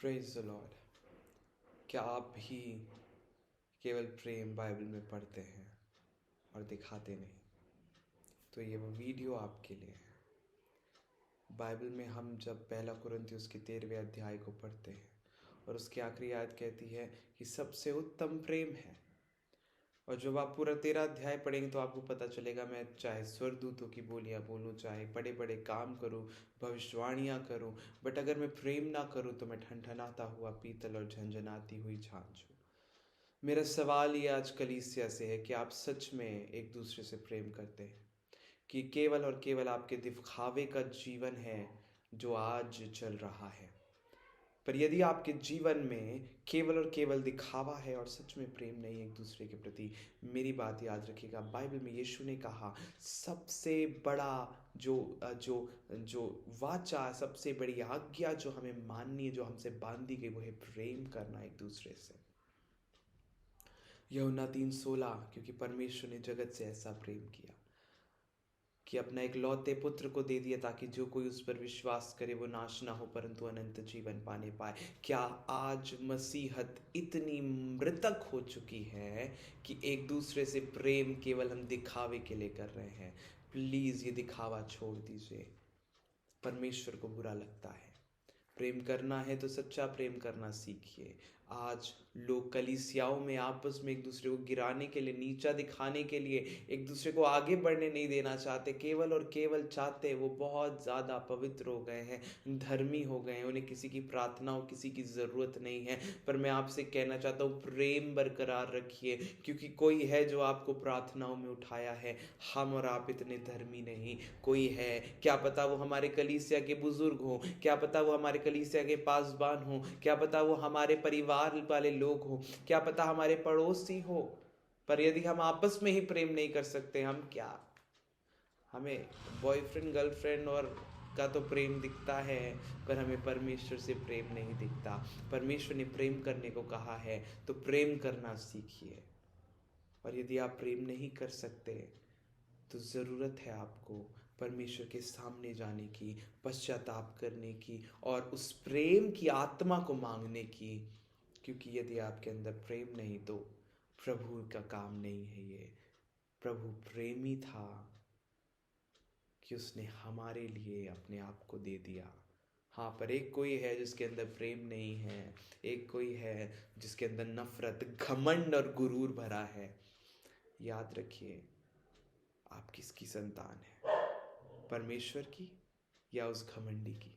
Praise the Lord. क्या आप भी केवल प्रेम बाइबल में पढ़ते हैं और दिखाते नहीं? तो ये वो वीडियो आपके लिए है। बाइबल में हम जब पहला कुरिन्थियों के 13वें अध्याय को पढ़ते हैं और उसकी आखिरी आयत कहती है कि सबसे उत्तम प्रेम है, और जब आप पूरा 13 अध्याय पढ़ेंगे तो आपको पता चलेगा, मैं चाहे स्वर्गदूतों की बोलियां बोलूं, चाहे बड़े बड़े काम करूं, भविष्यवाणियां करूं, बट अगर मैं प्रेम ना करूं तो मैं ठनठनाता हुआ पीतल और झंझनाती हुई झांझ हूं। मेरा सवाल ये आज कलीसिया से है कि आप सच में एक दूसरे से प्रेम करते हैं, कि केवल और केवल आपके दिखावे का जीवन है जो आज चल रहा है? पर यदि आपके जीवन में केवल और केवल दिखावा है और सच में प्रेम नहीं एक दूसरे के प्रति, मेरी बात याद रखिएगा, बाइबल में यीशु ने कहा सबसे बड़ा जो जो जो वाचा, सबसे बड़ी आज्ञा जो हमें माननी है, जो हमसे बांधी गई, वो है प्रेम करना एक दूसरे से। यूहन्ना 3:16, क्योंकि परमेश्वर ने जगत से ऐसा प्रेम किया कि अपना एक लौते पुत्र को दे दिया, ताकि जो कोई उस पर विश्वास करे वो नाश ना हो परंतु अनंत जीवन पाने पाए। क्या आज मसीहत इतनी मृतक हो चुकी है कि एक दूसरे से प्रेम केवल हम दिखावे के लिए कर रहे हैं? प्लीज ये दिखावा छोड़ दीजिए, परमेश्वर को बुरा लगता है। प्रेम करना है तो सच्चा प्रेम करना सीखिए। आज लोग कलीसियाओं में आपस में एक दूसरे को गिराने के लिए, नीचा दिखाने के लिए, एक दूसरे को आगे बढ़ने नहीं देना चाहते, केवल और केवल चाहते वो बहुत ज़्यादा पवित्र हो गए हैं, धर्मी हो गए हैं, उन्हें किसी की प्रार्थना हो, किसी की ज़रूरत नहीं है। पर मैं आपसे कहना चाहता हूँ, प्रेम बरकरार रखिए, क्योंकि कोई है जो आपको प्रार्थनाओं में उठाया है। हम और आप इतने धर्मी नहीं, कोई है, क्या पता वो हमारे कलीसिया के बुजुर्ग हों, क्या पता वो हमारे कलीसिया के पासबान हों, क्या पता वो हमारे परिवार वाले लोग हों, क्या पता हमारे पड़ोसी हो। पर यदि हम आपस में ही प्रेम नहीं कर सकते, हम क्या? हमें बॉयफ्रेंड गर्लफ्रेंड और का तो प्रेम दिखता है, पर हमें परमेश्वर से प्रेम नहीं दिखता। परमेश्वर ने प्रेम करने को कहा है, तो प्रेम करना सीखिए। और यदि आप प्रेम नहीं कर सकते तो ज़रूरत है आपको परमेश्वर के सामने जाने की, पश्चाताप करने की और उस प्रेम की आत्मा को मांगने की, क्योंकि यदि आपके अंदर प्रेम नहीं तो प्रभु का काम नहीं है ये। प्रभु प्रेमी था कि उसने हमारे लिए अपने आप को दे दिया। हाँ, पर एक कोई है जिसके अंदर प्रेम नहीं है, एक कोई है जिसके अंदर नफरत, घमंड और गुरूर भरा है। याद रखिए, आप किसकी संतान है, परमेश्वर की या उस घमंडी की?